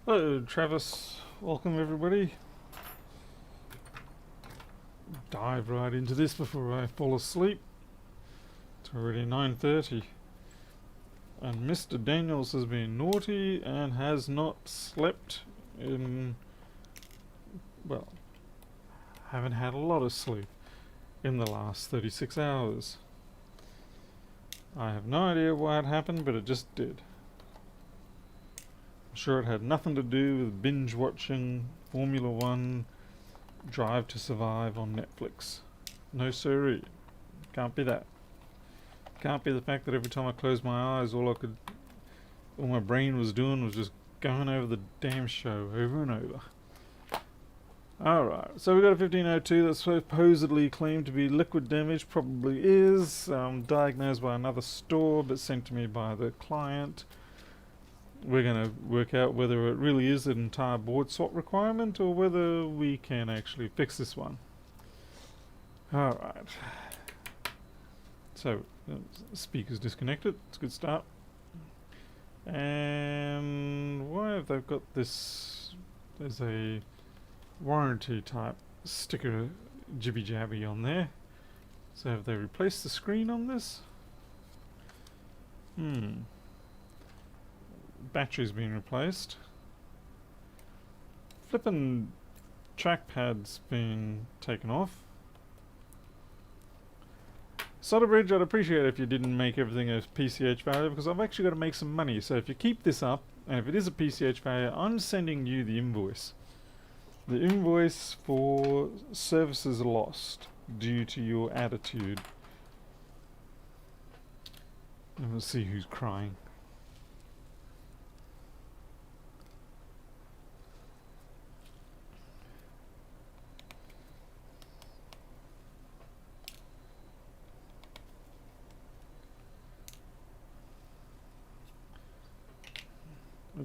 Hello, Travis. Welcome, everybody. Dive right into this before I fall asleep. It's already 9:30, and Mr. Daniels has been naughty and has not slept in. Well, haven't had a lot of sleep in the last 36 hours. I have no idea why it happened, but it just did. I'm sure it had nothing to do with binge watching Formula One Drive to Survive on Netflix. No siree. Can't be that. Can't be the fact that every time I closed my eyes, all my brain was doing was just going over the damn show over and over. Alright, so we got a 1502 that's supposedly claimed to be liquid damage, probably is, diagnosed by another store but sent to me by the client. We're going to work out whether it really is an entire board swap requirement or whether we can actually fix this one. Alright. So, speaker's disconnected. It's a good start. And why have they got this? There's a warranty type sticker jibby jabby on there. So have they replaced the screen on this? Battery's been replaced. Flippin' trackpad's been taken off. Solder Bridge, I'd appreciate it if you didn't make everything a PCH value, because I've actually got to make some money. So if you keep this up, and if it is a PCH value, I'm sending you the invoice. The invoice for services lost due to your attitude. And we'll see who's crying.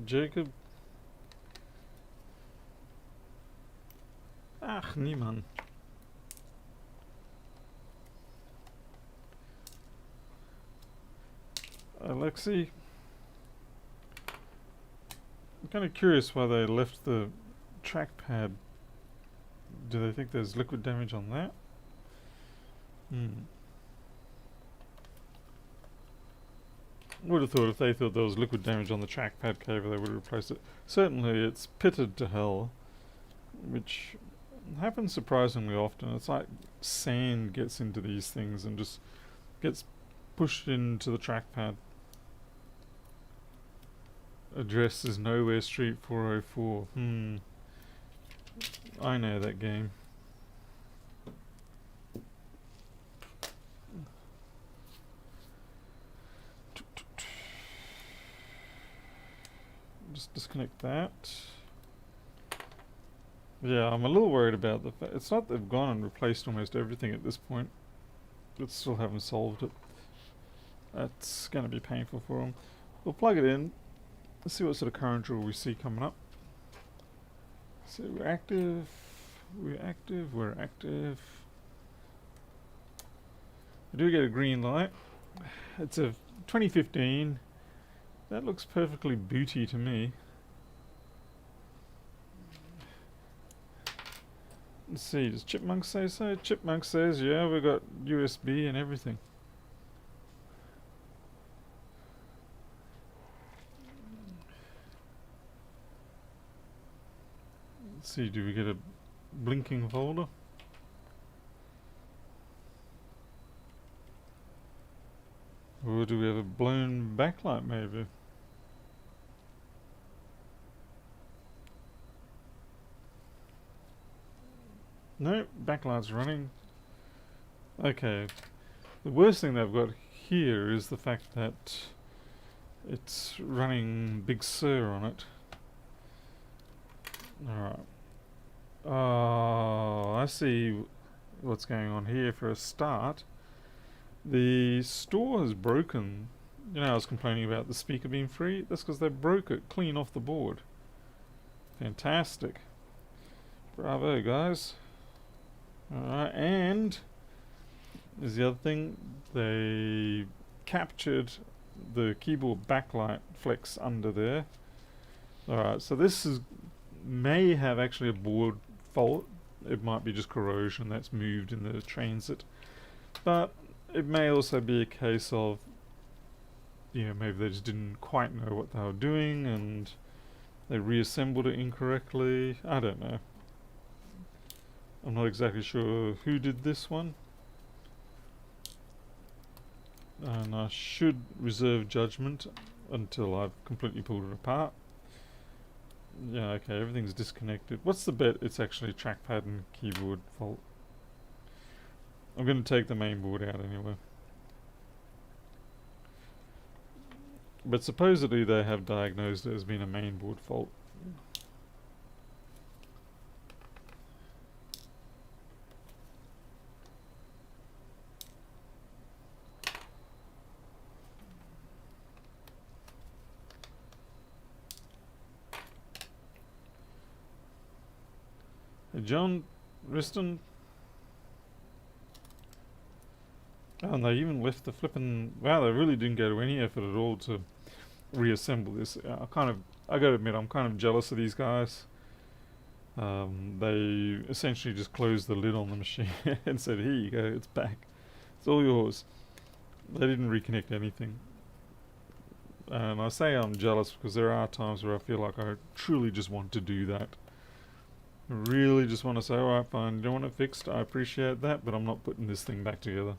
Jacob. Ach, niemand. Alexi. I'm kind of curious why they left the trackpad. Do they think there's liquid damage on that? Would have thought if they thought there was liquid damage on the trackpad cable, they would have replaced it. Certainly, it's pitted to hell, which happens surprisingly often. It's like sand gets into these things and just gets pushed into the trackpad. Address is Nowhere Street 404. I know that game. Just disconnect that. Yeah, I'm a little worried about the fact it's not they've gone and replaced almost everything at this point, but still haven't solved it. That's going to be painful for them. We'll plug it in. Let's see what sort of current draw we see coming up. So we're active, we're active, we're active. We do get a green light. It's a 2015. That looks perfectly booty to me. Let's see, does Chipmunk say so? Chipmunk says, yeah, we've got USB and everything. Let's see, do we get a blinking folder? Or do we have a blown backlight maybe? No, backlight's running. Okay. The worst thing they've got here is the fact that it's running Big Sur on it. Alright. Oh, I see what's going on here for a start. The store has broken. You know, I was complaining about the speaker being free. That's because they broke it clean off the board. Fantastic. Bravo, guys. Alright, and is the other thing, they captured the keyboard backlight flex under there. Alright, so this is may have actually a board fault. It might be just corrosion that's moved in the transit. But it may also be a case of, maybe they just didn't quite know what they were doing and they reassembled it incorrectly. I don't know. I'm not exactly sure who did this one. And I should reserve judgment until I've completely pulled it apart. Yeah, okay, everything's disconnected. What's the bet it's actually trackpad and keyboard fault? I'm going to take the main board out anyway. But supposedly they have diagnosed it as being a mainboard fault. Hey John, Riston. Oh, and they even left the flippin'... Wow, they really didn't go to any effort at all to reassemble this. I gotta admit, I'm kind of jealous of these guys. They essentially just closed the lid on the machine and said, here you go, it's back. It's all yours. They didn't reconnect anything. And I say I'm jealous because there are times where I feel like I truly just want to do that. I really just want to say, alright, fine, you don't want it fixed, I appreciate that, but I'm not putting this thing back together.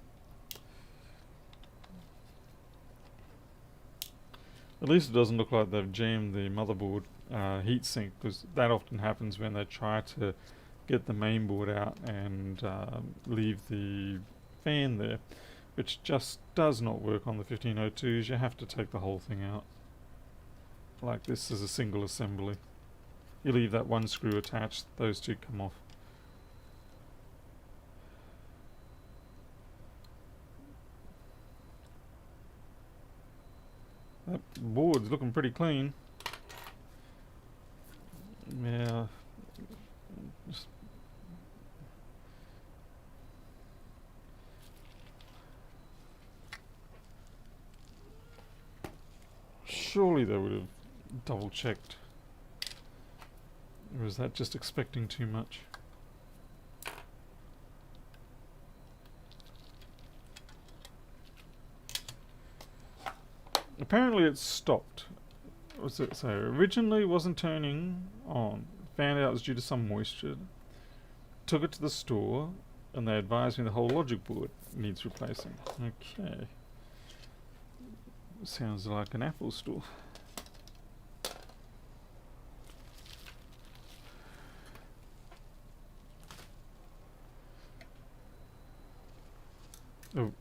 At least it doesn't look like they've jammed the motherboard heatsink, because that often happens when they try to get the main board out and leave the fan there, which just does not work on the 1502s. You have to take the whole thing out. Like this is a single assembly. You leave that one screw attached, those two come off. That board's looking pretty clean. Yeah. Just surely they would have double checked. Or is that just expecting too much? Apparently it's stopped. What's it say? Originally wasn't turning on. Found out it was due to some moisture. Took it to the store and they advised me the whole logic board needs replacing. Okay. Sounds like an Apple store. Oh,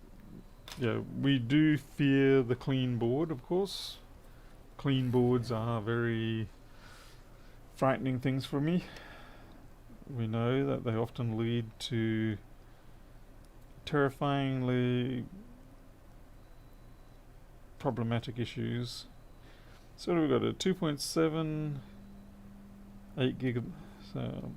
yeah, we do fear the clean board, of course. Clean boards are very frightening things for me. We know that they often lead to terrifyingly problematic issues. So we've got a 2.7, 8 gig, so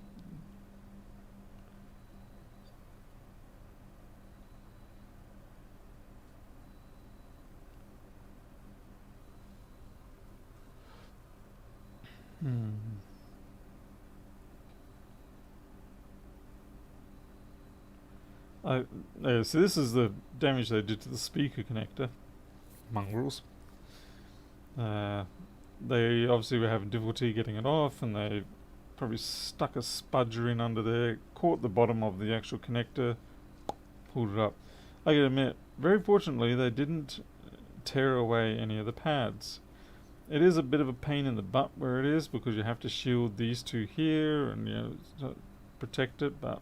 so this is the damage they did to the speaker connector. Mongrels. They obviously were having difficulty getting it off, and they probably stuck a spudger in under there, caught the bottom of the actual connector, pulled it up. I gotta admit, very fortunately they didn't tear away any of the pads. It is a bit of a pain in the butt where it is, because you have to shield these two here and protect it, but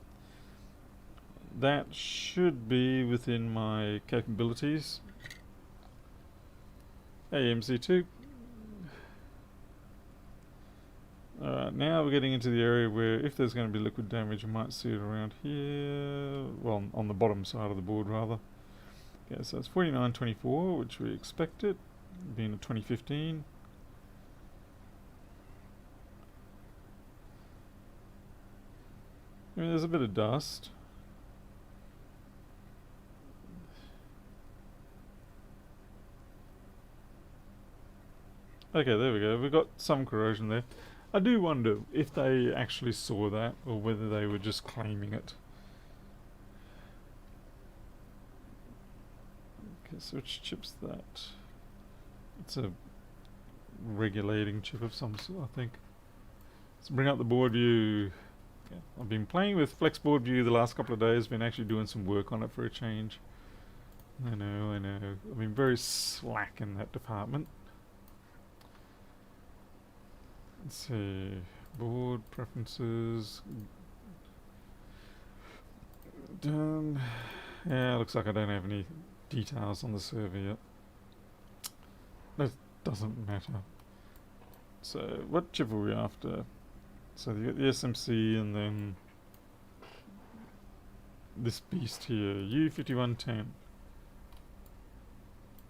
that should be within my capabilities. Hey MC2. Now we're getting into the area where if there's going to be liquid damage, you might see it around here. Well, on the bottom side of the board rather. Okay, so it's 4924, which we expected, being a 2015. I mean, there's a bit of dust. Okay, there we go. We've got some corrosion there. I do wonder if they actually saw that or whether they were just claiming it. Okay, so which chip's that? It's a regulating chip of some sort, I think. Let's bring up the board view. Yeah, I've been playing with Flex Board View the last couple of days, been actually doing some work on it for a change. I know. I've been very slack in that department. Let's see. Board preferences. Done. Yeah, looks like I don't have any details on the server yet. That doesn't matter. So, what chip are we after? So you got the SMC and then this beast here, U5110.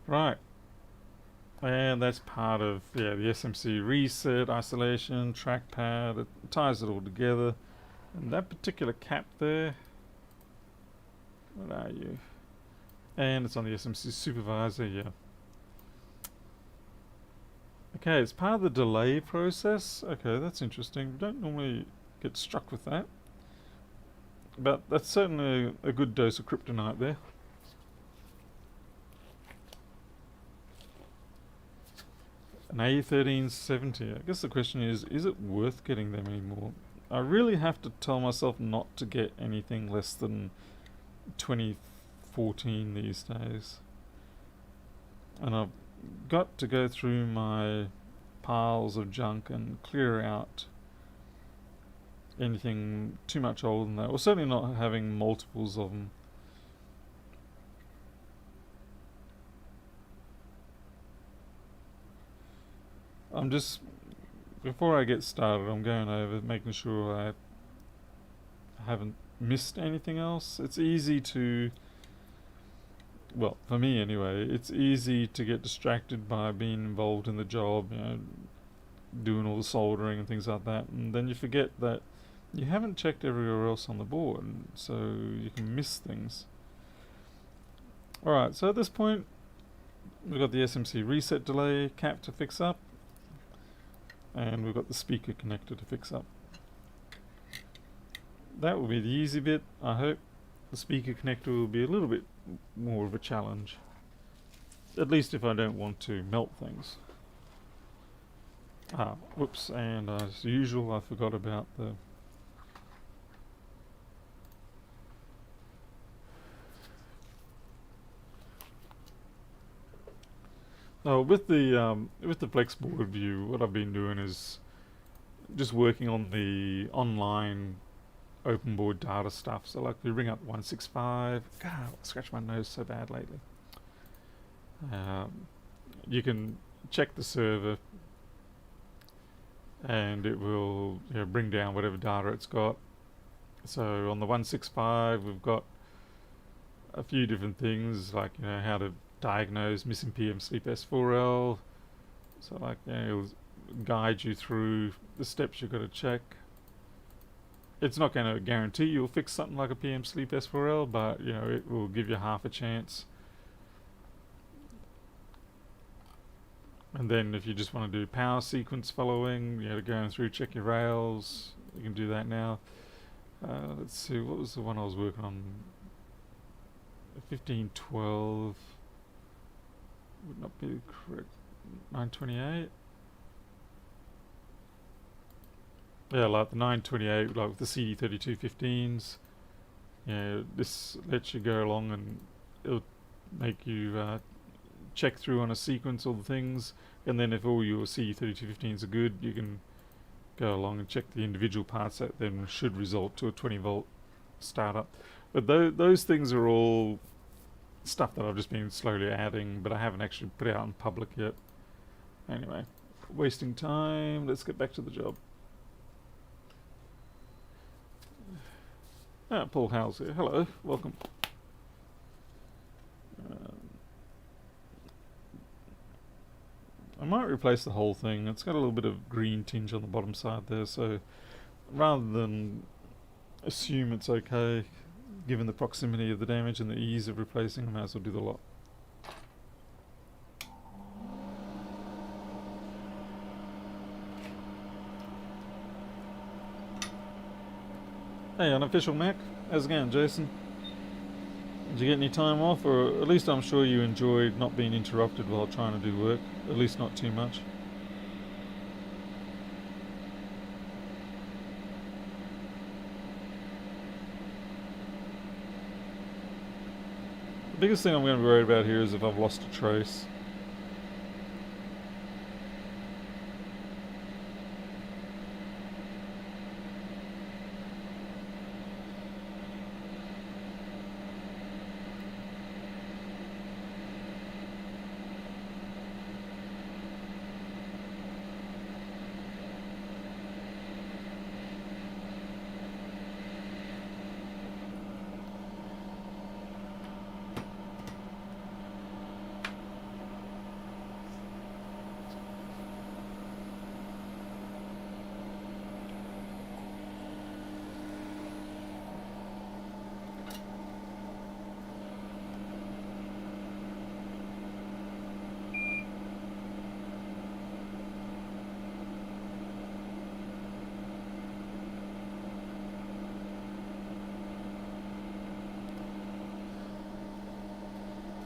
Right. And that's part of, yeah, the SMC reset, isolation, trackpad, it ties it all together. And that particular cap there, what are you? And it's on the SMC supervisor, yeah. Okay, it's part of the delay process. Okay, that's interesting. We don't normally get struck with that. But that's certainly a good dose of kryptonite there. An A1370. I guess the question is it worth getting them anymore? I really have to tell myself not to get anything less than 2014 these days. And I've got to go through my piles of junk and clear out anything too much older than that, or certainly not having multiples of them. I'm just, before I get started, I'm going over making sure I haven't missed anything else. It's easy to, well, for me anyway, it's easy to get distracted by being involved in the job, you know, doing all the soldering and things like that, and then you forget that you haven't checked everywhere else on the board, so you can miss things. Alright, so at this point, we've got the SMC reset delay cap to fix up, and we've got the speaker connector to fix up. That will be the easy bit, I hope. The speaker connector will be a little bit more of a challenge. At least if I don't want to melt things. Ah, whoops, and as usual I forgot about the with the Flex Board View, what I've been doing is just working on the online open board data stuff. So like we ring up 165. God, I scratch my nose so bad lately. You can check the server and it will, you know, bring down whatever data it's got. So on the 165 we've got a few different things, like, you know, how to diagnose missing PM sleep S4L. So like, you know, it'll guide you through the steps you've got to check. It's not going to guarantee you'll fix something like a PM sleep S4L, but you know, it will give you half a chance. And then if you just want to do power sequence following, you know, going through, check your rails, you can do that now. Let's see, what was the one I was working on? 1512 would not be correct. 928. Yeah, like the 928, like with the CD3215s. Yeah, this lets you go along and it'll make you check through on a sequence all the things, and then if all your CD3215s are good, you can go along and check the individual parts that then should result to a 20 volt startup. But those things are all stuff that I've just been slowly adding, but I haven't actually put out in public yet. Anyway, wasting time, let's get back to the job. Paul Howells here. Hello, welcome. I might replace the whole thing. It's got a little bit of green tinge on the bottom side there, so rather than assume it's okay, given the proximity of the damage and the ease of replacing, I might as well do the lot. Hey, Unofficial Mac. How's it going, Jason? Did you get any time off, or at least I'm sure you enjoyed not being interrupted while trying to do work? At least not too much. The biggest thing I'm going to be worried about here is if I've lost a trace.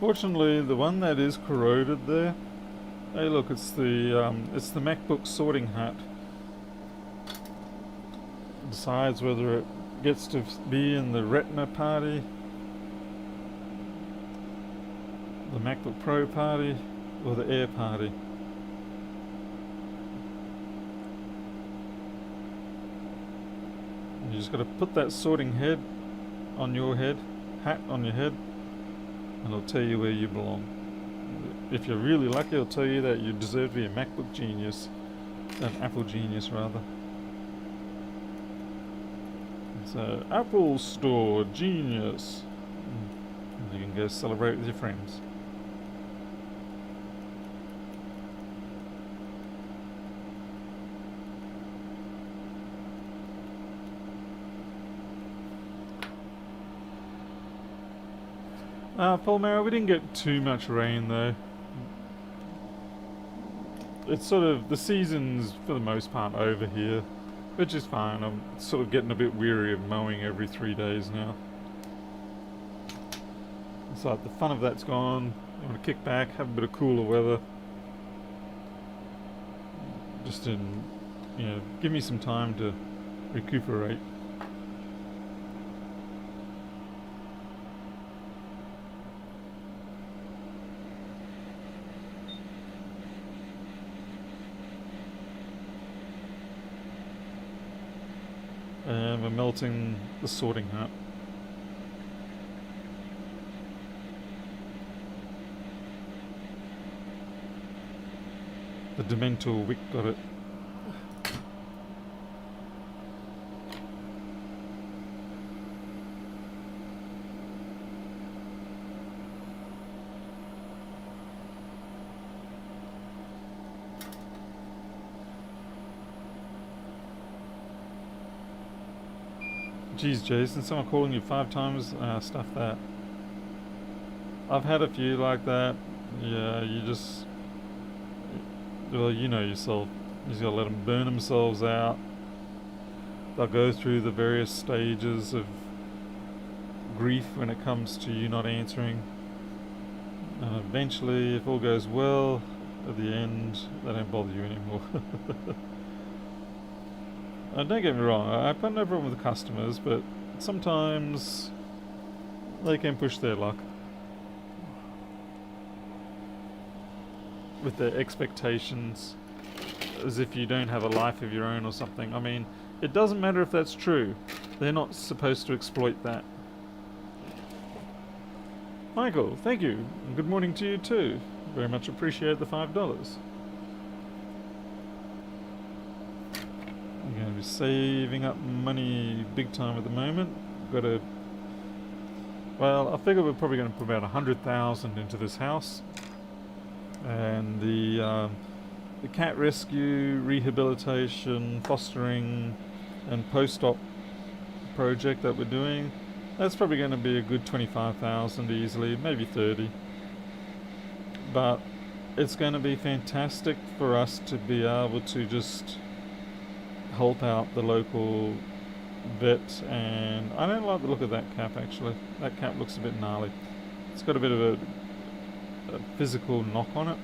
Fortunately, the one that is corroded there. Hey, look, it's the MacBook sorting hat. It decides whether it gets to be in the Retina party, the MacBook Pro party, or the Air party. You just got to put that sorting head on your head, hat on your head, and it'll tell you where you belong. If you're really lucky, it'll tell you that you deserve to be a MacBook genius, an Apple genius rather. So, Apple Store genius. And you can go celebrate with your friends. Palmera, we didn't get too much rain though. It's sort of, the season's for the most part over here, which is fine. I'm sort of getting a bit weary of mowing every 3 days now. It's like the fun of that's gone. I want to kick back, have a bit of cooler weather. Just give me some time to recuperate. And we're melting the sorting hat. The Dementor wick got it. Geez, Jason, someone calling you 5 times? Stuff that. I've had a few like that. Yeah, you just... Well, you know yourself. You just gotta let them burn themselves out. They'll go through the various stages of grief when it comes to you not answering. And eventually, if all goes well, at the end, they don't bother you anymore. Don't get me wrong, I've got no problem with the customers, but sometimes they can push their luck with their expectations, as if you don't have a life of your own or something. I mean, it doesn't matter if that's true. They're not supposed to exploit that. Michael, thank you, and good morning to you too. Very much appreciate the $5. I'm going to be saving up money big time at the moment. Well, I figure we're probably going to put about 100,000 into this house, and the cat rescue, rehabilitation, fostering, and post-op project that we're doing. That's probably going to be a good 25,000 easily, maybe 30. But it's going to be fantastic for us to be able to just help out the local vet, and I don't like the look of that cap actually. That cap looks a bit gnarly. It's got a bit of a physical knock on it.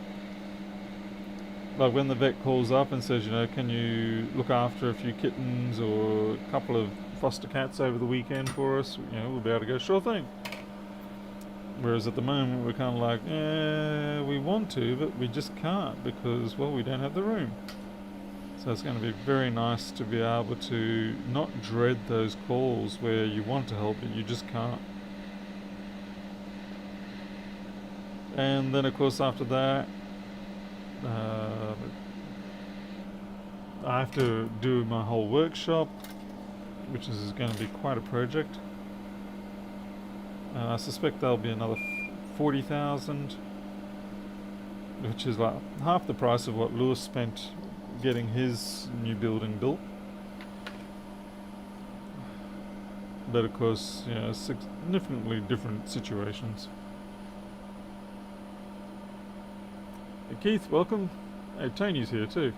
Like when the vet calls up and says, you know, can you look after a few kittens or a couple of foster cats over the weekend for us? You know, we'll be able to go, sure thing. Whereas at the moment we're kind of like, yeah, we want to, but we just can't because, well, we don't have the room. So it's going to be very nice to be able to not dread those calls where you want to help but you just can't. And then of course after that, I have to do my whole workshop, which is going to be quite a project. I suspect there'll be another 40,000, which is like half the price of what Lewis spent getting his new building built. But of course, you know, significantly different situations. Hey Keith, welcome. Hey, Tony's here too.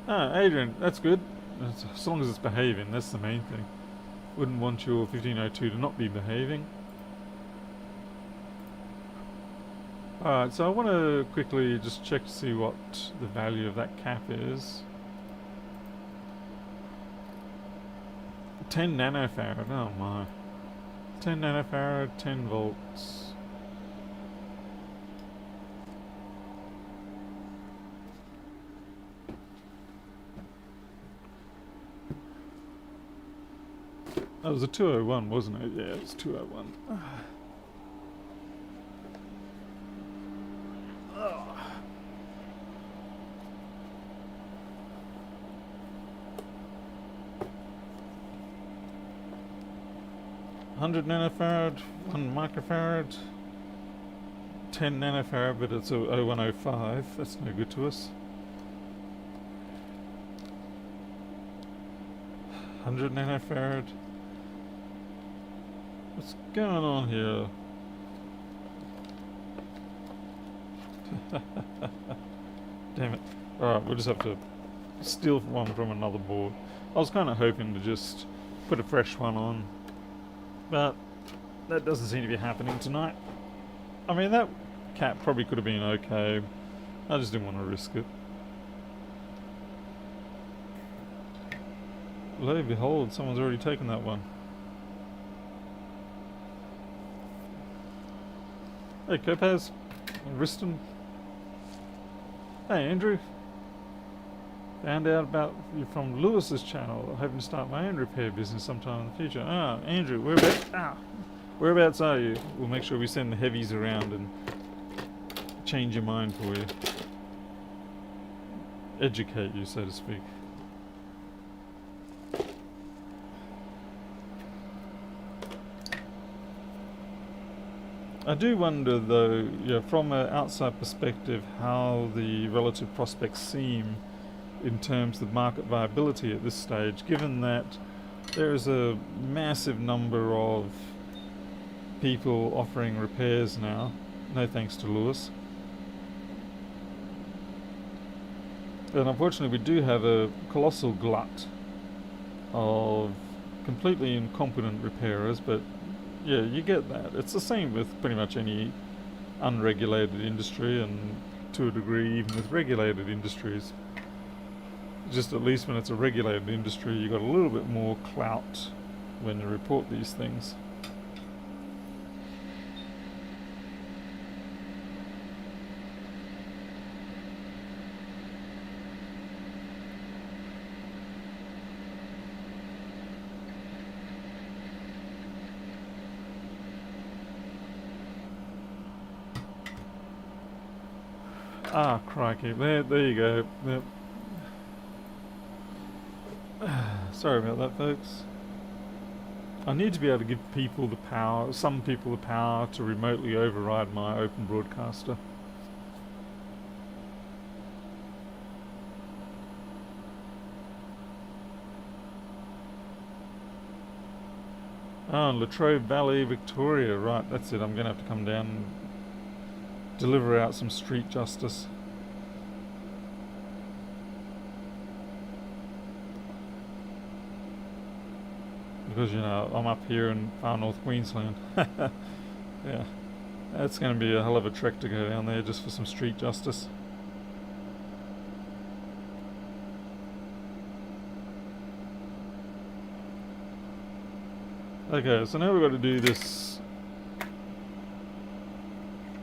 Ah, Adrian, that's good. As long as it's behaving, that's the main thing. Wouldn't want your 1502 to not be behaving. Alright, so I want to quickly just check to see what the value of that cap is. 10 nanofarad, oh my. 10 nanofarad, 10 volts. That was a 201, wasn't it? Yeah, it was 201. $100 nanofarad, 1 microfarad, 10 nanofarad, but it's a 0105. That's no good to us. 100 nanofarad. What's going on here? Damn it. Alright, we'll just have to steal one from another board. I was kind of hoping to just put a fresh one on, but that doesn't seem to be happening tonight. I mean, that cap probably could have been okay. I just didn't want to risk it. Lo and behold, someone's already taken that one. Hey Kopaz, Riston. Hey Andrew. Found out about you from Lewis's channel. Hoping to start my own repair business sometime in the future. Ah, Andrew, whereabouts are you? We'll make sure we send the heavies around and change your mind for you. Educate you, so to speak. I do wonder though, yeah, from an outside perspective, how the relative prospects seem in terms of market viability at this stage, given that there is a massive number of people offering repairs now, no thanks to Lewis. And unfortunately we do have a colossal glut of completely incompetent repairers, but yeah, you get that. It's the same with pretty much any unregulated industry, and to a degree even with regulated industries. Just at least when it's a regulated industry, you got a little bit more clout when you report these things. Ah, crikey. There you go. Yep. Sorry about that, folks. I need to be able to give people the power, some people the power to remotely override my open broadcaster. Oh, Latrobe Valley, Victoria. Right, that's it. I'm going to have to come down and deliver out some street justice. because, you know, I'm up here in far north Queensland. Yeah, that's going to be a hell of a trek to go down there just for some street justice. Okay, so now we've got to do this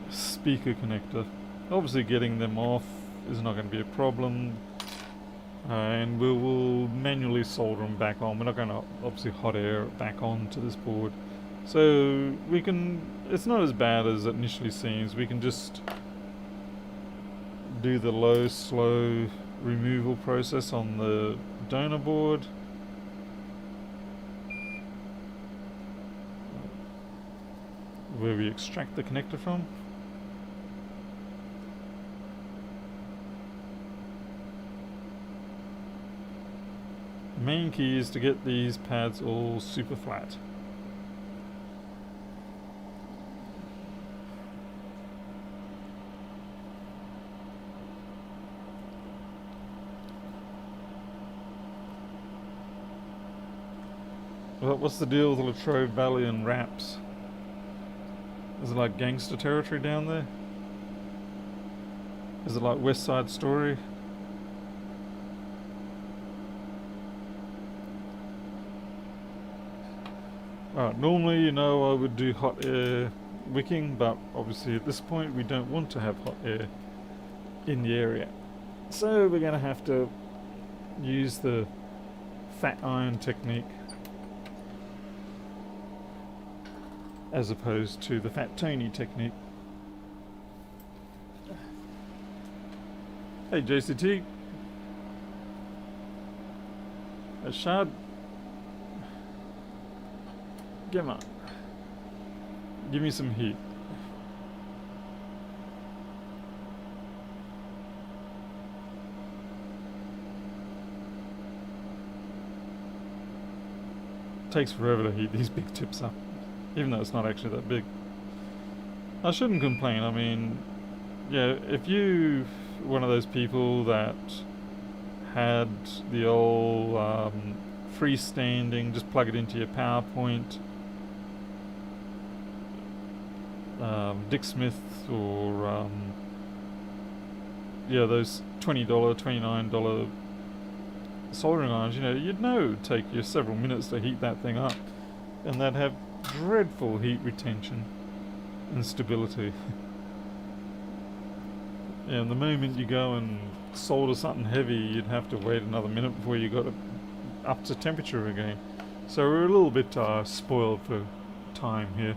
speaker connector. Obviously getting them off is not going to be a problem, and we will manually solder them back on. We're not going to obviously hot air it back onto this board, so we can, it's not as bad as it initially seems. We can just do the low slow removal process on the donor board. Where we extract the connector from. The main key is to get these pads all super flat. Well, what's the deal with the Latrobe Valley and wraps? Is it like gangster territory down there? Is it like West Side Story? Alright, normally, you know, I would do hot air wicking, but obviously at this point we don't want to have hot air in the area. So we're going to have to use the fat iron technique as opposed to the Fat Tony technique. Hey JCT. Ashad. Come on. Give me some heat. Takes forever to heat these big tips up, even though it's not actually that big. I shouldn't complain. I mean, yeah, if you one of those people that had the old freestanding, just plug it into your PowerPoint, Dick Smith, or yeah, those $20, $29 soldering irons, you know, you'd know it would take you several minutes to heat that thing up, and they'd have dreadful heat retention and stability. Yeah, and the moment you go and solder something heavy, you'd have to wait another minute before you got it up to temperature again. So we're a little bit spoiled for time here.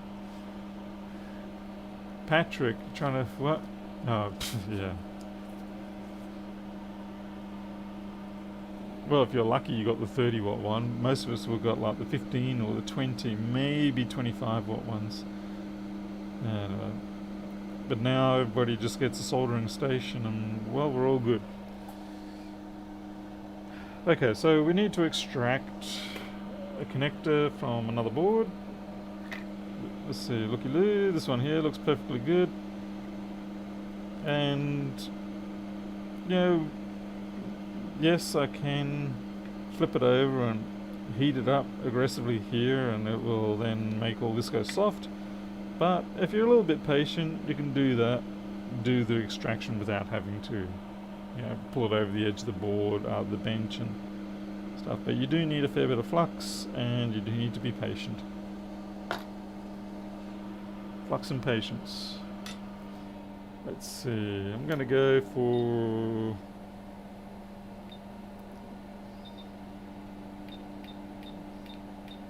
Patrick, trying to, what? Oh, yeah. Well, if you're lucky, you got the 30 watt one. Most of us will got like the 15 or the 20, maybe 25 watt ones. And, but now everybody just gets a soldering station, and well, we're all good. Okay, so we need to extract a connector from another board. Let's see, looky-loo, this one here looks perfectly good. And, you know, yes, I can flip it over and heat it up aggressively here, and it will then make all this go soft. But if you're a little bit patient, you can do that, do the extraction without having to, you know, pull it over the edge of the board, out of the bench and stuff. But you do need a fair bit of flux, and you do need to be patient. Flux and patience. Let's see, I'm going to go for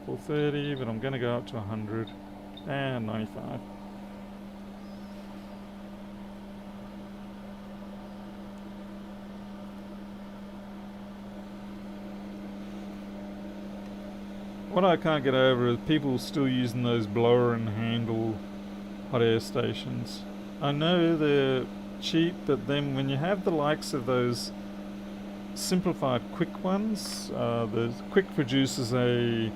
430, but I'm going to go up to 100 and 95. What I can't get over is people still using those blower and handle hot air stations. I know they're cheap, but then when you have the likes of those simplified quick ones, the Quick produces a...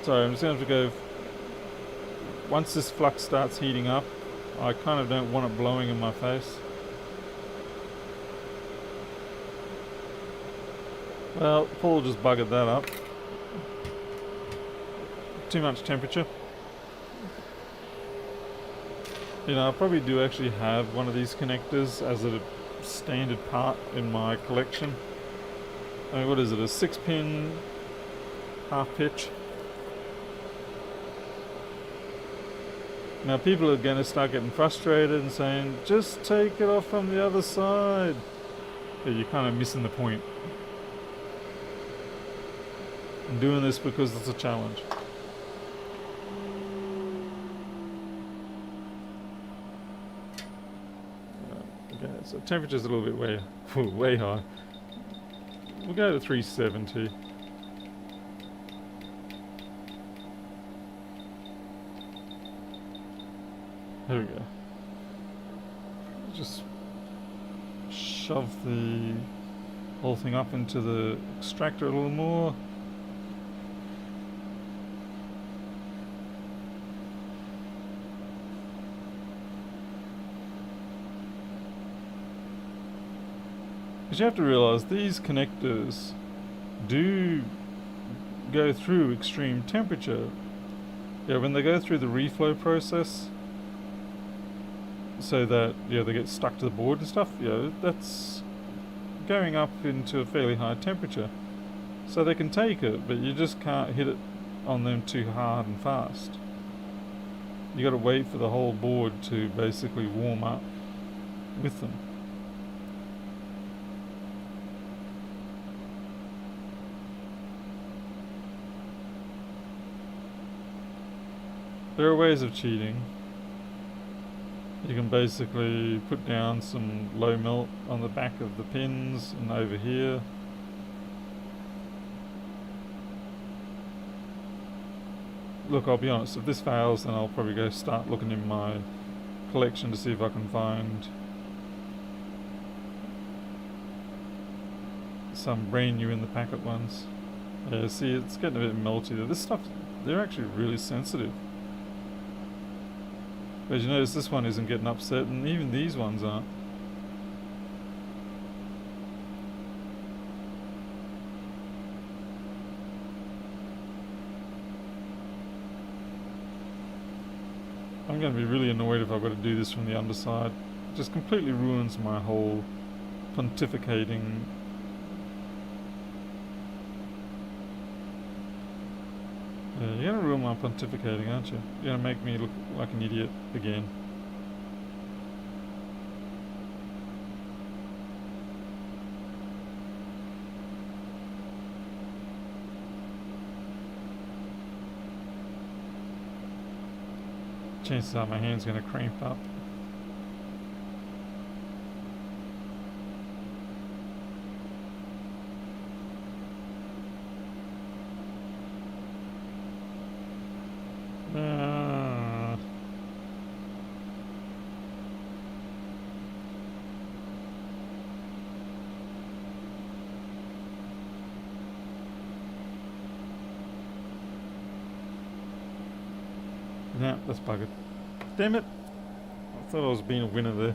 Sorry, I'm just going to have to go... Once this flux starts heating up, I kind of don't want it blowing in my face. Well, Paul just buggered that up. too much temperature. You know, I probably do actually have one of these connectors as a standard part in my collection. I mean, what is it, a 6-pin half pitch? Now people are going to start getting frustrated and saying, just take it off from the other side. Yeah, you're kind of missing the point. I'm doing this because it's a challenge. Okay, so temperature's a little bit way high. We'll go to 370. There we go. Just shove the whole thing up into the extractor a little more. Because you have to realise these connectors do go through extreme temperature. Yeah, when they go through the reflow process, so that they get stuck to the board and stuff, that's going up into a fairly high temperature. So they can take it, but you just can't hit it on them too hard and fast. You got to wait for the whole board to basically warm up with them. There are ways of cheating. You can basically put down some low melt on the back of the pins and over here. Look, I'll be honest, if this fails then I'll probably go start looking in my collection to see if I can find some brand new in the packet ones. Yeah, see, it's getting a bit melty there. This stuff, they're actually really sensitive. But you notice this one isn't getting upset, and even these ones aren't. I'm going to be really annoyed if I've got to do this from the underside. It just completely ruins my whole pontificating. Yeah, you're going to ruin my pontificating, aren't you? You're going to make me look like an idiot again. Chances are my hand's going to cramp up. Nah, that's buggered. Damn it! I thought I was being a winner there.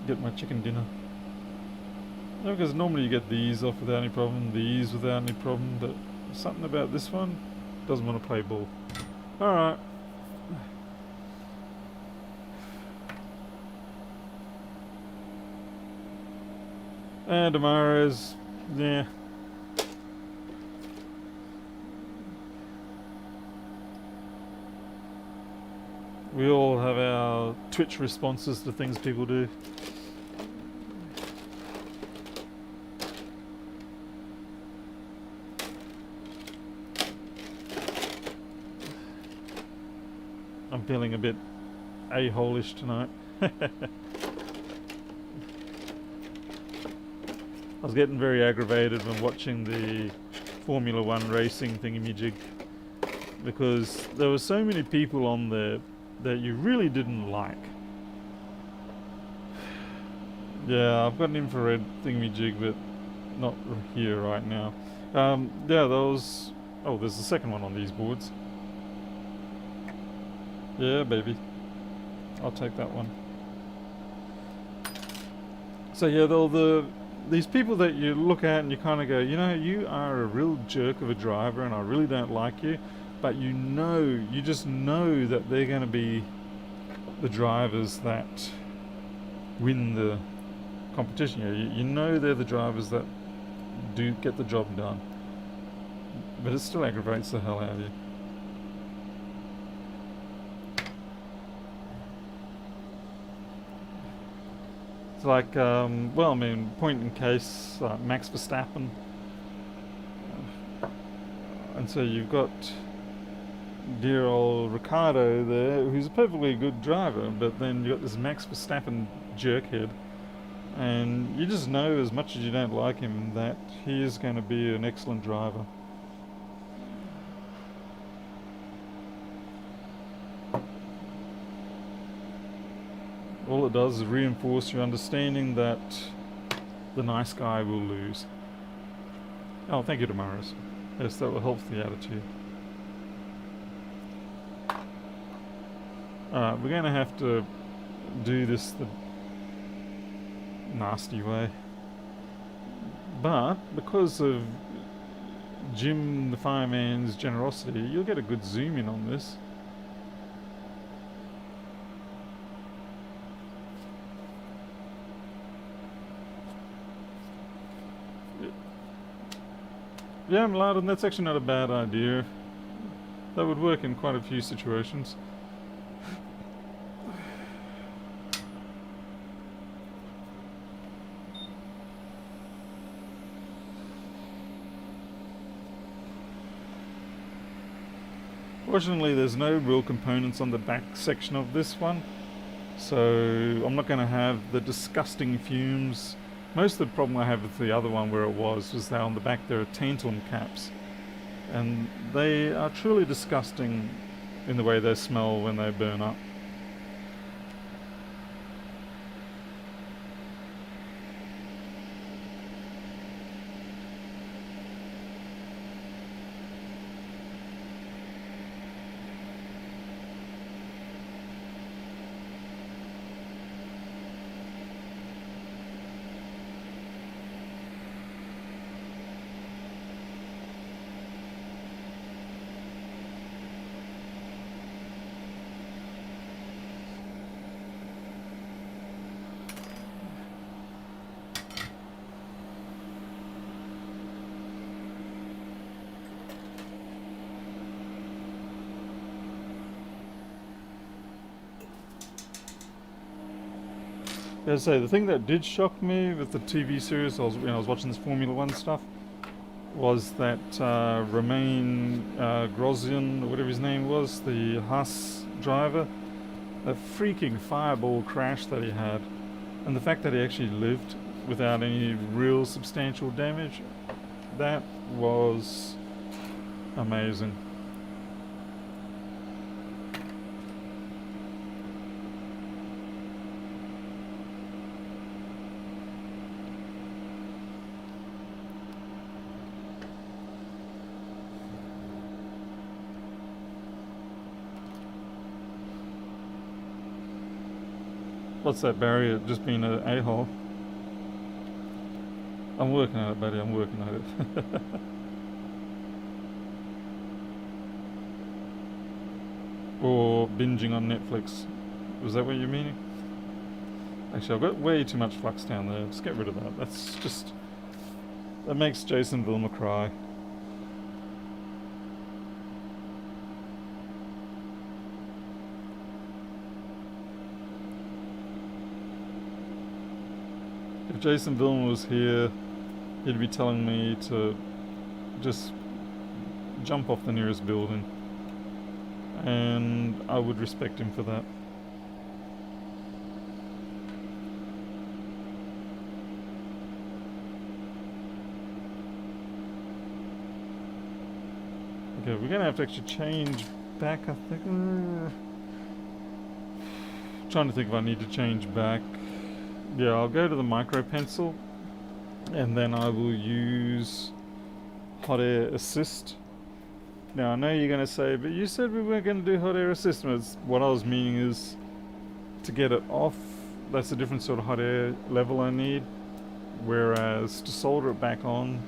Get my chicken dinner. No, because normally you get these off without any problem, these without any problem, but something about this one doesn't want to play ball. Alright. And tomorrow's, yeah. We all have our Twitch responses to things people do. I'm feeling a bit a-hole-ish tonight. I was getting very aggravated when watching the Formula 1 racing thingamajig, because there were so many people on there that you really didn't like. Yeah, I've got an infrared thingamajig, but not here right now. Yeah, those. Oh, there's the second one on these boards. Yeah, baby. I'll take that one. So yeah, these people that you look at and you kind of go, you know, you are a real jerk of a driver and I really don't like you. but you just know that they're going to be the drivers that win the competition. You know they're the drivers that do get the job done, but it still aggravates the hell out of you. It's like, well, I mean, point in case, Max Verstappen, and so you've got dear old Ricardo there, who's a perfectly good driver, but then you've got this Max Verstappen jerkhead, and you just know, as much as you don't like him, that he is going to be an excellent driver. All it does is reinforce your understanding that the nice guy will lose. Oh, thank you, Damaris. Yes, that will help the attitude. Alright, we're going to have to do this the nasty way. But, because of Jim the Fireman's generosity, you'll get a good zoom in on this. Yeah, Mladen, that's actually not a bad idea. That would work in quite a few situations. Fortunately, there's no real components on the back section of this one, so I'm not going to have the disgusting fumes. Most of the problem I have with the other one where it was that on the back there are tantalum caps, and they are truly disgusting in the way they smell when they burn up. As I say, the thing that did shock me with the TV series, when I was watching this Formula One stuff, was that Romain Grosjean, or whatever his name was, the Haas driver, the freaking fireball crash that he had, and the fact that he actually lived without any real substantial damage, that was amazing. What's that barrier? Just being an a-hole? I'm working on it, buddy. I'm working on it. Or binging on Netflix. Was that what you're meaning? Actually, I've got way too much flux down there. Just get rid of that. That makes Jason Vilma cry. If Jason Vilma was here, he'd be telling me to just jump off the nearest building, and I would respect him for that. Okay, we're gonna have to actually change back, I think. Trying to think if I need to change back. Yeah, I'll go to the micro pencil, and then I will use hot air assist. Now I know you're going to say, but you said we weren't going to do hot air assist. What I was meaning is to get it off, that's a different sort of hot air level I need, whereas to solder it back on,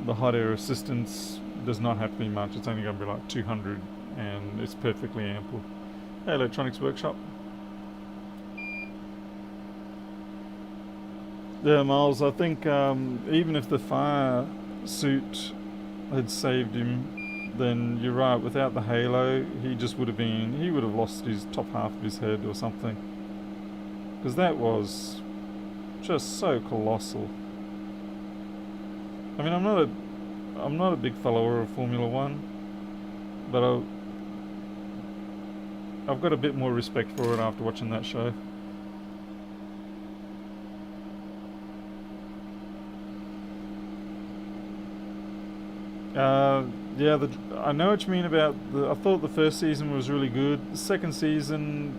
the hot air assistance does not have to be much. It's only going to be like 200, and it's perfectly ample. Hey, Electronics Workshop. Yeah, Miles, I think even if the fire suit had saved him, then you're right, without the halo, he would have lost his top half of his head or something. Because that was just so colossal. I mean, I'm not a big follower of Formula One, but I've got a bit more respect for it after watching that show. Yeah, I know what you mean about I thought the first season was really good. The second season,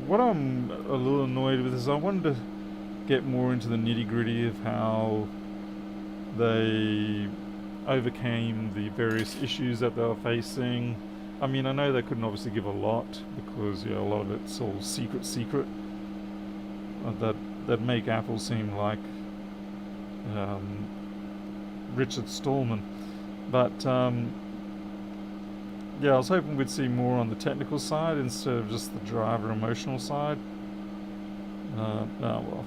what I'm a little annoyed with is I wanted to get more into the nitty gritty of how they overcame the various issues that they were facing. I mean, I know they couldn't obviously give a lot because a lot of it's all secret. That make Apple seem like um, Richard Stallman. But yeah, I was hoping we'd see more on the technical side instead of just the driver emotional side. Oh well.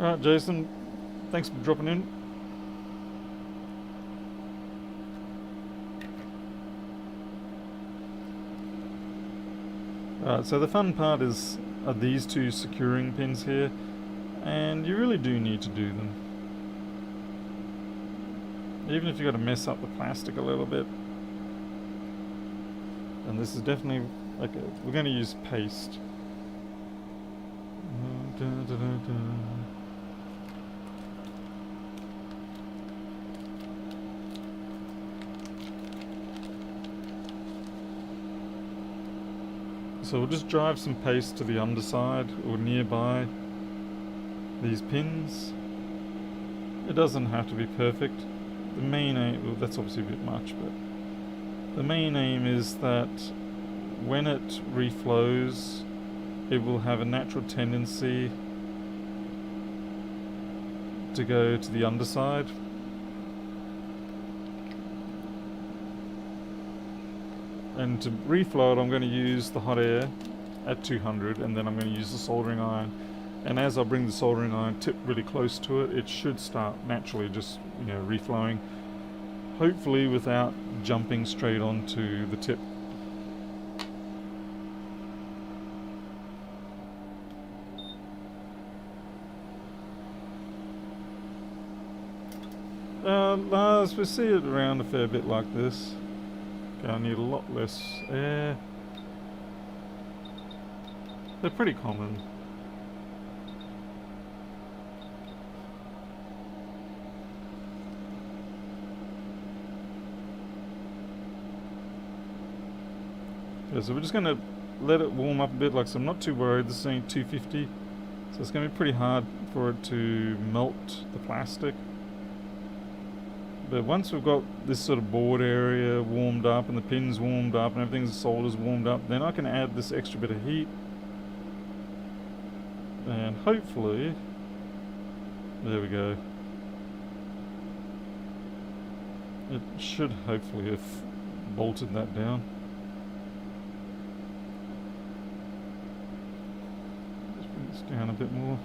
Alright, Jason, thanks for dropping in. Alright, so the fun part are these two securing pins here, and you really do need to do them. Even if you've got to mess up the plastic a little bit. And this is definitely we're going to use paste. So we'll just drive some paste to the underside or nearby these pins. It doesn't have to be perfect. The main aim, well, that's obviously a bit much, but the main aim is that when it reflows, it will have a natural tendency to go to the underside. And to reflow it, I'm going to use the hot air at 200, and then I'm going to use the soldering iron. And as I bring the soldering iron tip really close to it, it should start naturally just reflowing, hopefully without jumping straight onto the tip. Lars, we see it around a fair bit like this. Okay, I need a lot less air. They're pretty common. Okay, so we're just going to let it warm up a bit. Like, so I'm not too worried. This is only 250, so it's going to be pretty hard for it to melt the plastic. But once we've got this sort of board area warmed up and the pins warmed up and everything's solder's warmed up, then I can add this extra bit of heat. And hopefully, there we go. It should hopefully have bolted that down. Just bring this down a bit more.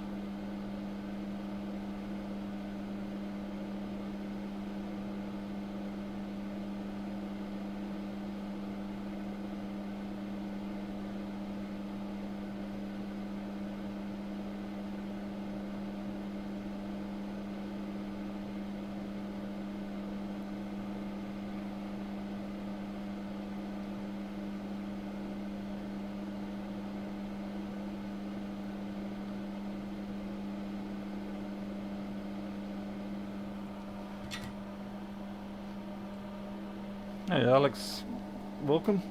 Hey Alex, welcome.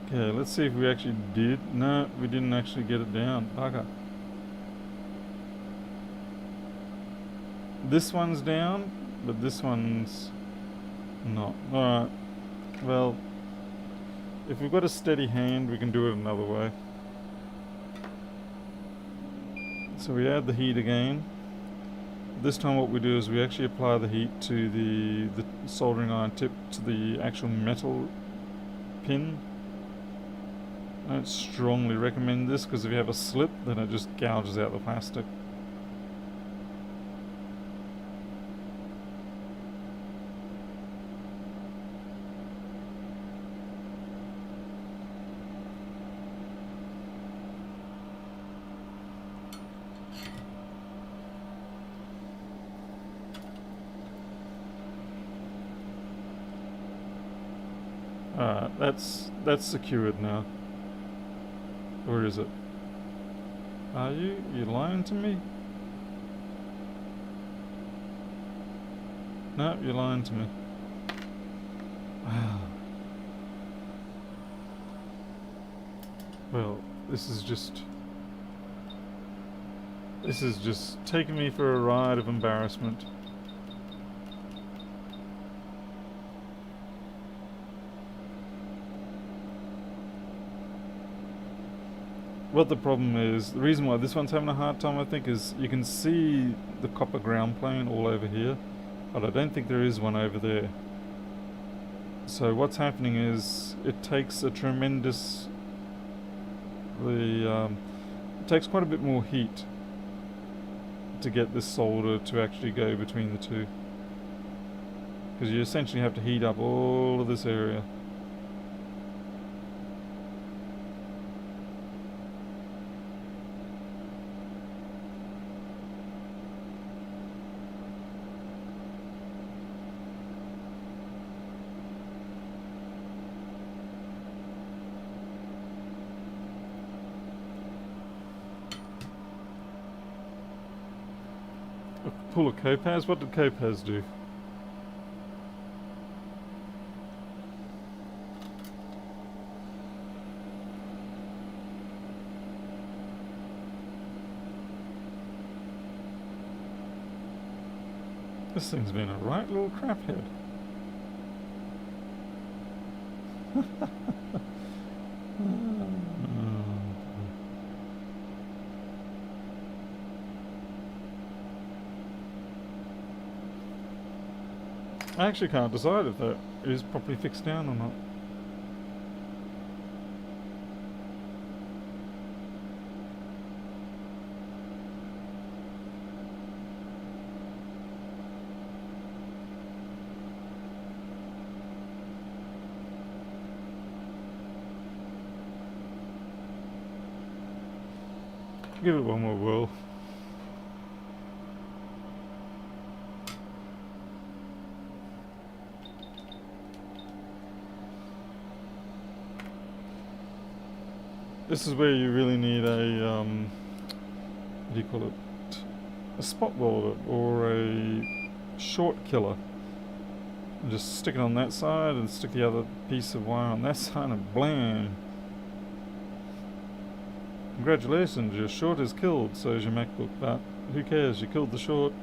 Okay, let's see if we actually did. No, we didn't actually get it down. Bugger. This one's down, but this one's not. Alright, well, If we've got a steady hand, we can do it another way. So we add the heat again. This time what we do is we actually apply the heat to the soldering iron tip to the actual metal pin. I don't strongly recommend this because if you have a slip, then it just gouges out the plastic. Alright, that's secured now. Or is it? Are you? You lying to me? No, you're lying to me. Well, this is just taking me for a ride of embarrassment. What the problem is, the reason why this one's having a hard time, I think, is you can see the copper ground plane all over here, but I don't think there is one over there. So what's happening is it takes a tremendous, it takes quite a bit more heat to get this solder to actually go between the two, because you essentially have to heat up all of this area. Pull a Kopaz? What did Kopaz do? This thing's been a right little craphead. I actually can't decide if that is properly fixed down or not. Give it one more whirl. This is where you really need a, what do you call it? A spot welder or a short killer. And just stick it on that side and stick the other piece of wire on that side and blam! Congratulations, your short is killed, so is your MacBook, but who cares, you killed the short.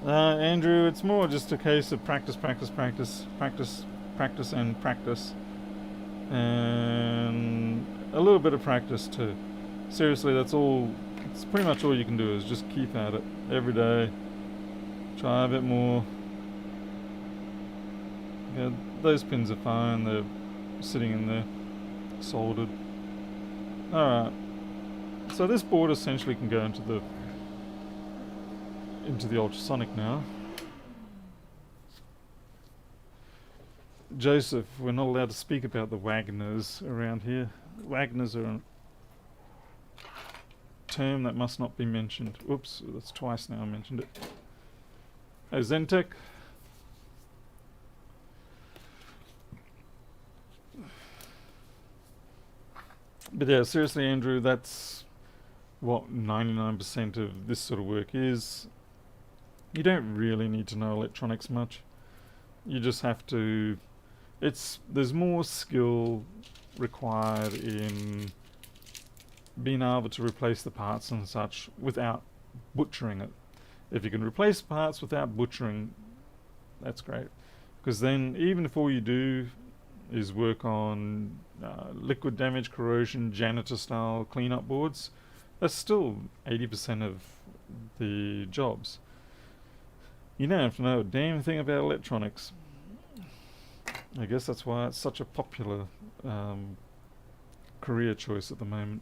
Andrew, it's more just a case of practice, practice, practice, practice, practice, and practice. And a little bit of practice too. Seriously, that's all, it's pretty much all you can do is just keep at it every day. Try a bit more. Yeah, those pins are fine, they're sitting in there, soldered. Alright, so this board essentially can go into the ultrasonic now. Joseph, we're not allowed to speak about the Wagners around here. Wagners are a term that must not be mentioned. Oops, that's twice now I mentioned it. Hey Zentech. But yeah, seriously, Andrew, that's what 99% of this sort of work is. You don't really need to know electronics much. You just have to. There's more skill required in being able to replace the parts and such without butchering it. If you can replace parts without butchering, that's great. Because then, even if all you do is work on liquid damage, corrosion, janitor style cleanup boards, that's still 80% of the jobs. You don't have to know a damn thing about electronics. I guess that's why it's such a popular career choice at the moment.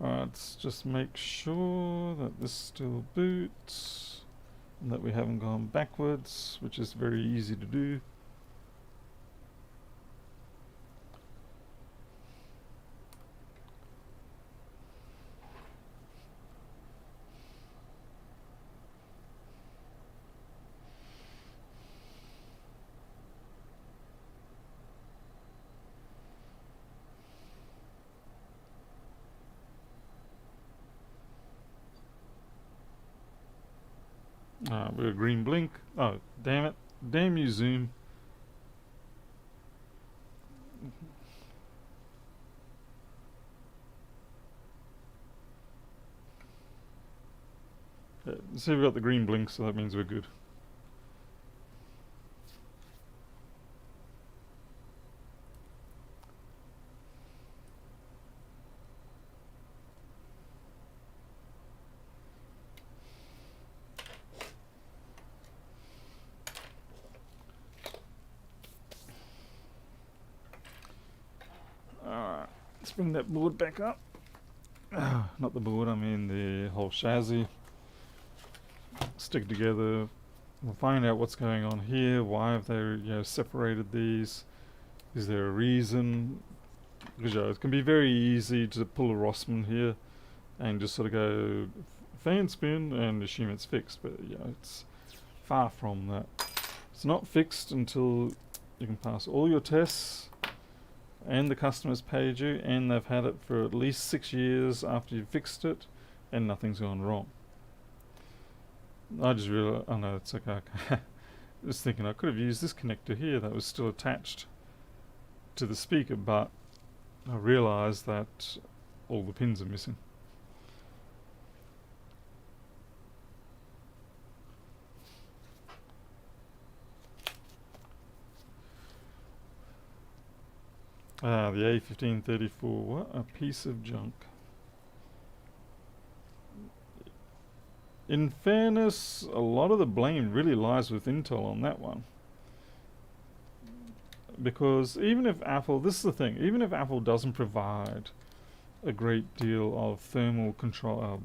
Alright, let's just make sure that this still boots and that we haven't gone backwards, which is very easy to do. We're a green blink. Oh, damn it. Damn you, Zoom. See, we've got the green blink, so that means we're good. Alright, let's bring that board back up. Not the board, I mean the whole chassis. Stick together. We'll find out what's going on here. Why have they separated these? Is there a reason? Because it can be very easy to pull a Rossmann here and just sort of go fan spin and assume it's fixed, but it's far from that. It's not fixed until you can pass all your tests and the customer's paid you and they've had it for at least 6 years after you've fixed it and nothing's gone wrong. I just realized, oh no, it's okay. Just thinking I could have used this connector here that was still attached to the speaker, but I realized that all the pins are missing. The A1534, what a piece of junk. In fairness, a lot of the blame really lies with Intel on that one. Because even if Apple, this is the thing, even if Apple doesn't provide a great deal of thermal control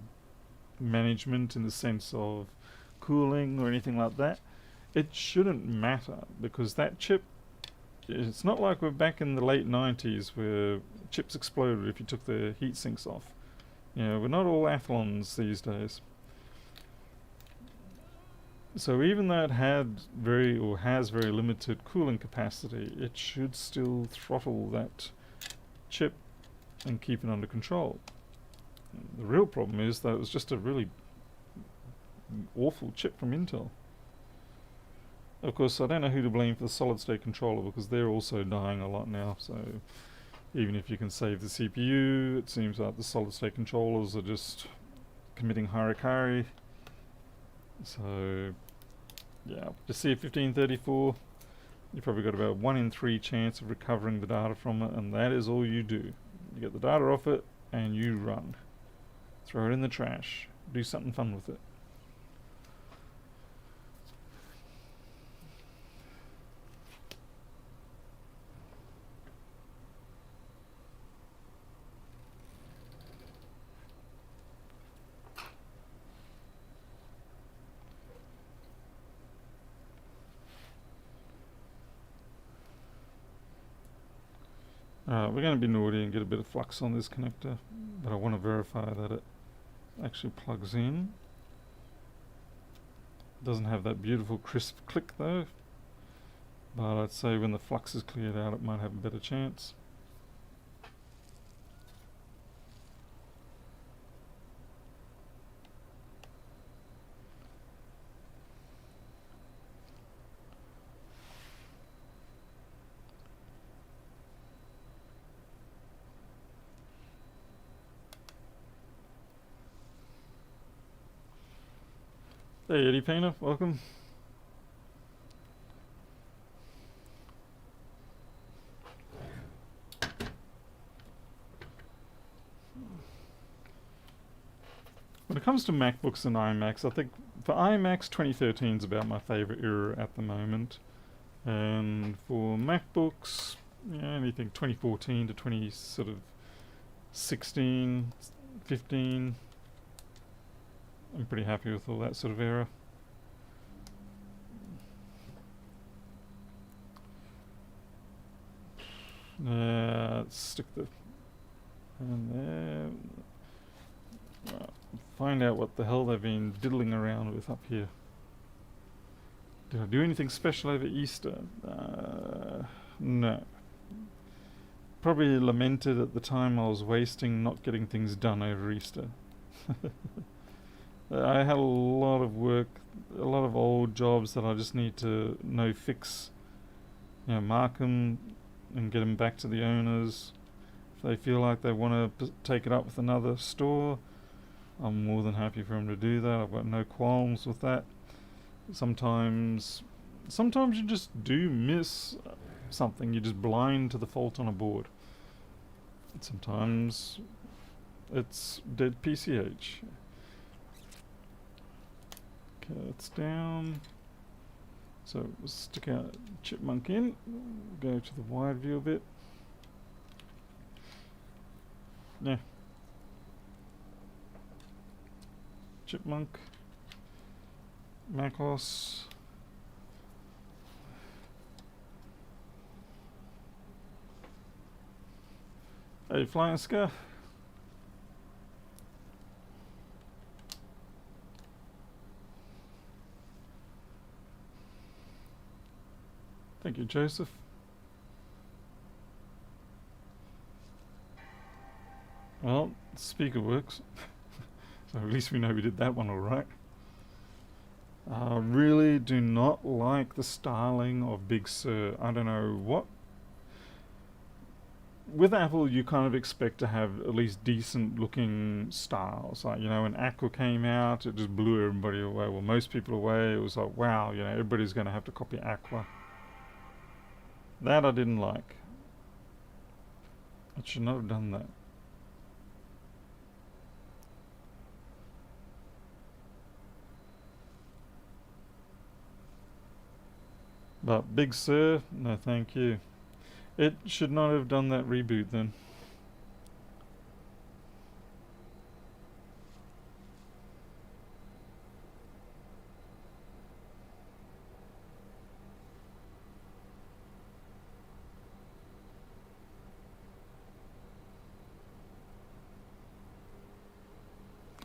management in the sense of cooling or anything like that, it shouldn't matter because that chip, it's not like we're back in the late 90s where chips exploded if you took the heat sinks off. We're not all Athlons these days. So even though it has very limited cooling capacity, it should still throttle that chip and keep it under control. The real problem is that it was just a really awful chip from Intel. Of course, I don't know who to blame for the solid state controller because they're also dying a lot now, so even if you can save the CPU, it seems like the solid state controllers are just committing harakiri. So yeah, just see a 1534, you've probably got about 1 in 3 chance of recovering the data from it, and that is all you do. You get the data off it and you run. Throw it in the trash. Do something fun with it. We're going to be naughty and get a bit of flux on this connector, but I want to verify that it actually plugs in. Doesn't have that beautiful crisp click though, but I'd say when the flux is cleared out it might have a better chance. Hey Eddie Painter, welcome. When it comes to MacBooks and iMacs, I think for iMacs 2013 is about my favourite era at the moment. And for MacBooks, yeah, anything 2014 to 20 sort of 16, 15. I'm pretty happy with all that sort of era. Let's stick the and there. Find out what the hell they've been diddling around with up here. Did I do anything special over Easter? No. Probably lamented at the time I was wasting not getting things done over Easter. I had a lot of work, a lot of old jobs that I just need to fix. Mark them and get them back to the owners. If they feel like they want to take it up with another store, I'm more than happy for them to do that. I've got no qualms with that. Sometimes you just do miss something. You're just blind to the fault on a board. Sometimes it's dead PCH. Okay, that's down. So we'll stick our chipmunk in. Go to the wide view a bit. Yeah. Chipmunk. MacOS. Hey, Flying Scar. Thank you, Joseph. Well, the speaker works. So at least we know we did that one all right. I really do not like the styling of Big Sur. I don't know what. With Apple, you kind of expect to have at least decent looking styles. Like, when Aqua came out, it just blew everybody away. Well, most people away. It was like, wow, everybody's going to have to copy Aqua. That I didn't like. It should not have done that. But Big Sur, no thank you. It should not have done that reboot then.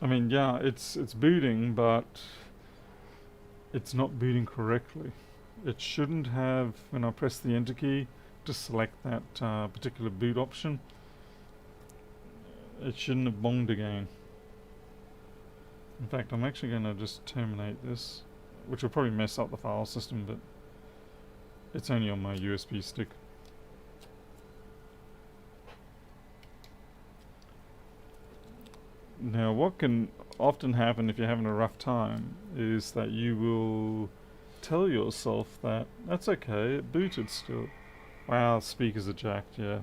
I mean, yeah, it's booting, but it's not booting correctly. It shouldn't have, when I press the enter key to select that particular boot option, it shouldn't have bonged again. In fact, I'm actually going to just terminate this, which will probably mess up the file system, but it's only on my USB stick. Now, what can often happen if you're having a rough time is that you will tell yourself that that's okay, it booted still. Wow, speakers are jacked, yeah.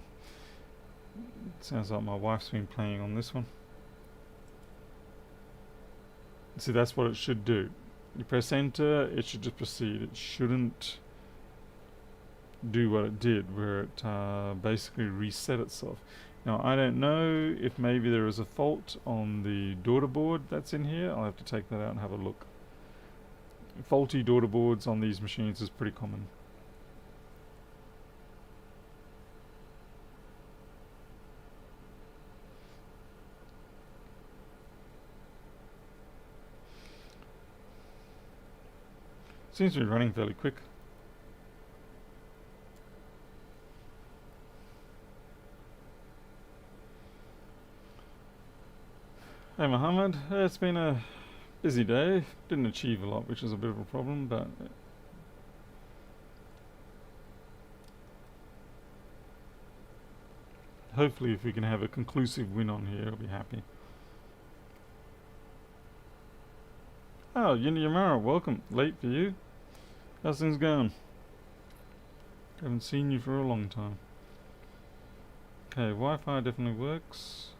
Sounds like my wife's been playing on this one. See, that's what it should do. You press enter, it should just proceed. It shouldn't do what it did, where it basically reset itself. Now, I don't know if maybe there is a fault on the daughter board that's in here. I'll have to take that out and have a look. Faulty daughter boards on these machines is pretty common. Seems to be running fairly quick. Hey Mohammed, it's been a busy day. Didn't achieve a lot, which is a bit of a problem, but hopefully if we can have a conclusive win on here, I'll be happy. Oh, Yindi Yamara, welcome. Late for you. How's things going? Haven't seen you for a long time. Okay, Wi-Fi definitely works.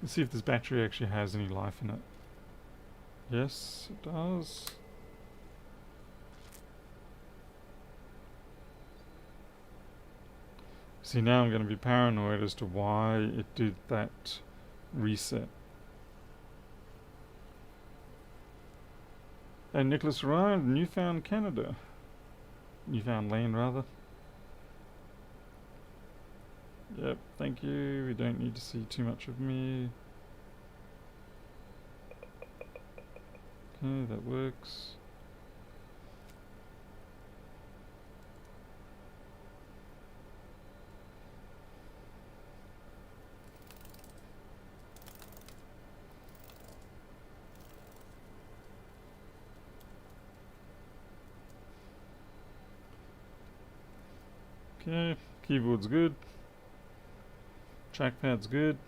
Let's see if this battery actually has any life in it. Yes, it does. See, now I'm going to be paranoid as to why it did that reset. And Nicholas arrived, Newfound Canada. Newfoundland, rather. Yep, thank you. We don't need to see too much of me. Okay, that works. Okay, keyboard's good. Trackpad's good.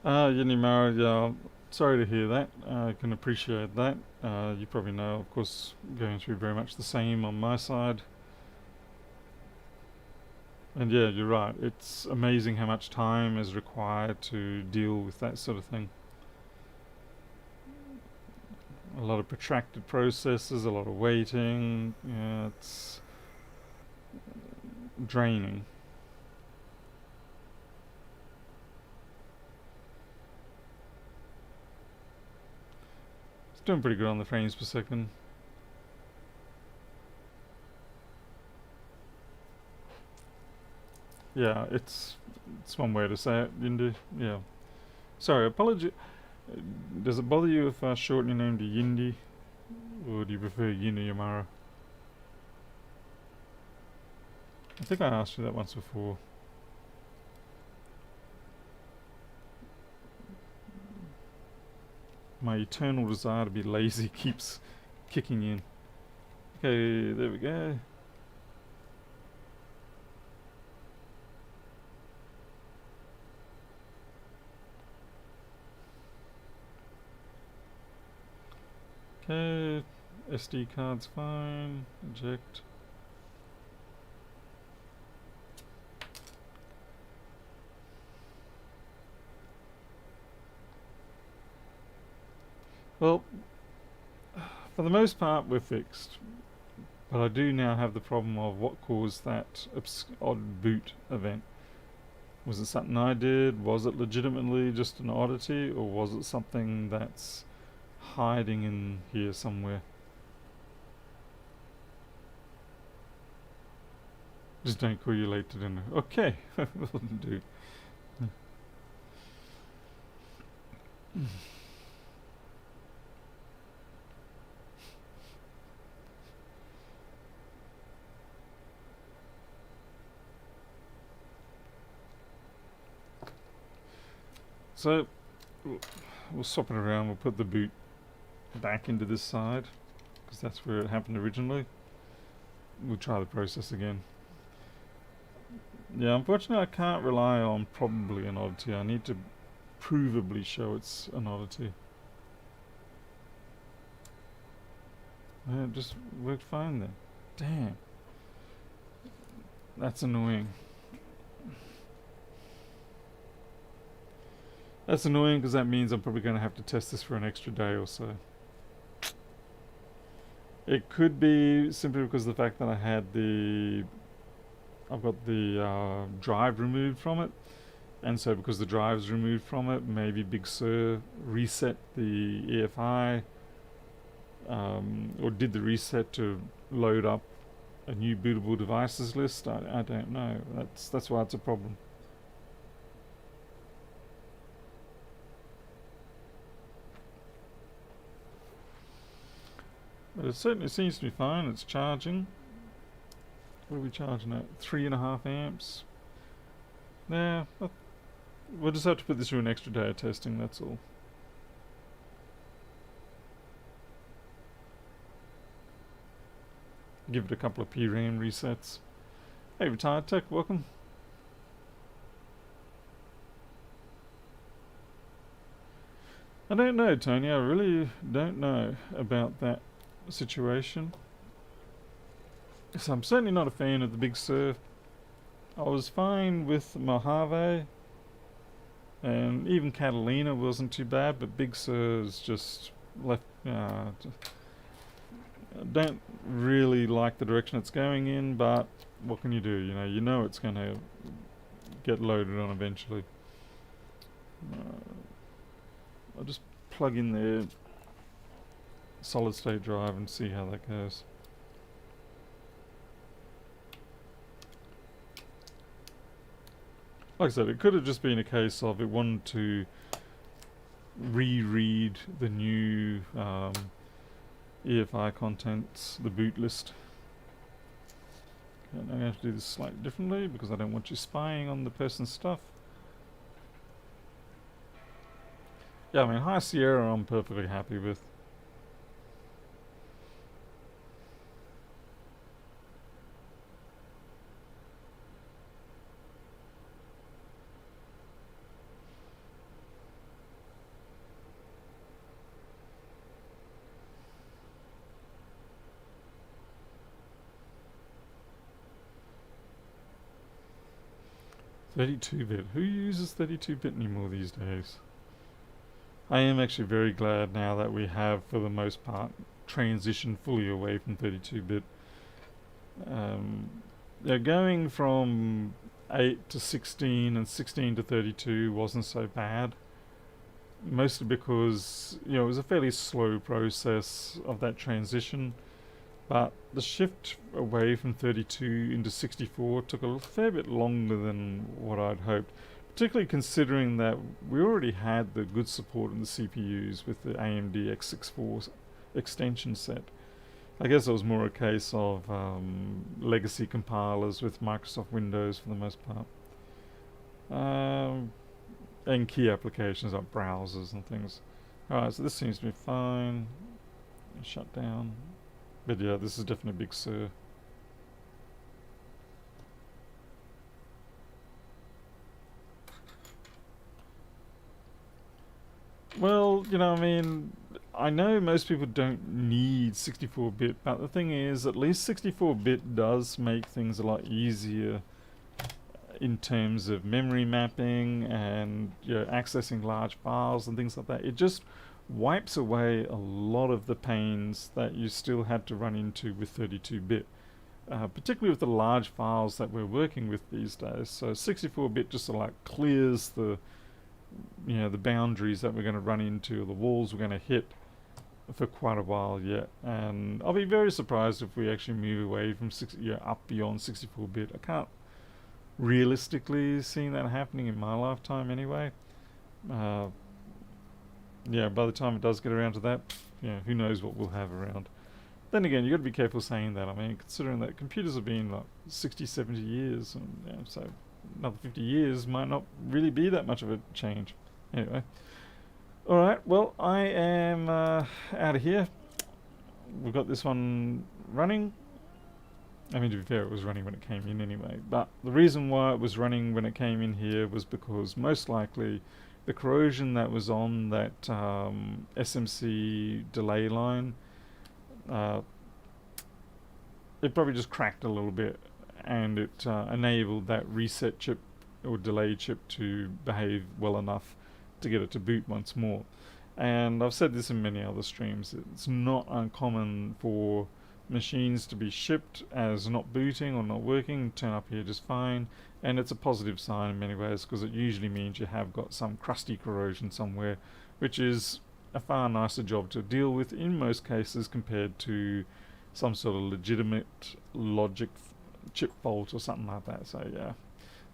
Yanimara, yeah, sorry to hear that. I can appreciate that. You probably know, of course, going through very much the same on my side. And yeah, you're right. It's amazing how much time is required to deal with that sort of thing. A lot of protracted processes, a lot of waiting. Yeah, it's draining. It's doing pretty good on the frames per second. Yeah, it's one way to say it, Yindi. Yeah. Sorry, apology. Does it bother you if I shorten your name to Yindi? Or do you prefer Yindi Yamara? I think I asked you that once before. My eternal desire to be lazy keeps kicking in. Okay, there we go. Okay, SD card's fine. Eject. Well, for the most part we're fixed, but I do now have the problem of what caused that odd boot event. Was it something I did? Was it legitimately just an oddity, or was it something that's hiding in here somewhere? Just don't call you late to dinner. Okay, will do. So we'll swap it around. We'll put the boot back into this side because that's where it happened originally. We'll try the process again. Yeah, unfortunately I can't rely on probably an oddity. I need to provably show it's an oddity. Yeah, it just worked fine then. Damn. That's annoying. That's annoying because that means I'm probably going to have to test this for an extra day or so. It could be simply because of the fact that I've got the drive removed from it, and so because the drive's removed from it, maybe Big Sur reset the EFI, or did the reset to load up a new bootable devices list. I don't know. That's why it's a problem. But it certainly seems to be fine. It's charging. What are we charging at? 3.5 amps. Nah, we'll just have to put this through an extra day of testing, that's all. Give it a couple of PRAM resets. Hey, Retired Tech, welcome. I don't know, Tony. I really don't know about that situation. So I'm certainly not a fan of the Big Sur. I was fine with Mojave, and even Catalina wasn't too bad, but Big Sur's just left. Don't really like the direction it's going in, but what can you do? You know it's going to get loaded on eventually. I'll just plug in their solid state drive and see how that goes. Like I said, it could have just been a case of it wanted to reread the new EFI contents, the boot list. Okay, I'm going to have to do this slightly differently because I don't want you spying on the person's stuff. Yeah, I mean, High Sierra I'm perfectly happy with. (32-bit). Who uses 32-bit anymore these days? I am actually very glad now that we have, for the most part, transitioned fully away from 32-bit. Going from 8 to 16 and 16 to 32 wasn't so bad. Mostly because, it was a fairly slow process of that transition. But the shift away from 32 into 64 took a fair bit longer than what I'd hoped, particularly considering that we already had the good support in the CPUs with the AMD x64 extension set. I guess it was more a case of legacy compilers with Microsoft Windows for the most part. And key applications like browsers and things. Alright, so this seems to be fine. Shut down. But yeah, this is definitely Big Sur. Well, I mean, I know most people don't need 64-bit, but the thing is, at least 64-bit does make things a lot easier in terms of memory mapping and accessing large files and things like that. It just wipes away a lot of the pains that you still had to run into with 32-bit, particularly with the large files that we're working with these days. So 64-bit just sort of like clears the the boundaries that we're going to run into, the walls we're going to hit for quite a while yet. And I'll be very surprised if we actually move away from up beyond 64-bit. I can't realistically see that happening in my lifetime anyway. Yeah, by the time it does get around to that, who knows what we'll have around. Then again, you've got to be careful saying that. I mean, considering that computers have been like 60, 70 years, and so another 50 years might not really be that much of a change. Anyway. Alright, well, I am out of here. We've got this one running. I mean, to be fair, it was running when it came in anyway. But the reason why it was running when it came in here was because most likely the corrosion that was on that SMC delay line, it probably just cracked a little bit, and it enabled that reset chip or delay chip to behave well enough to get it to boot once more. And I've said this in many other streams, it's not uncommon for machines to be shipped as not booting or not working, turn up here just fine, and it's a positive sign in many ways because it usually means you have got some crusty corrosion somewhere, which is a far nicer job to deal with in most cases compared to some sort of legitimate logic chip fault or something like that. So yeah,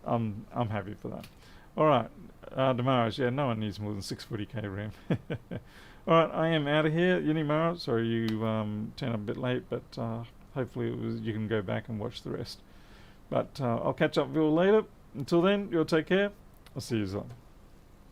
I'm happy for that. All right, Damaris, yeah, no one needs more than 640k RAM. All right, I am out of here. Unimara, sorry you turned up a bit late, but hopefully you can go back and watch the rest. But I'll catch up with you all later. Until then, you'll take care. I'll see you soon.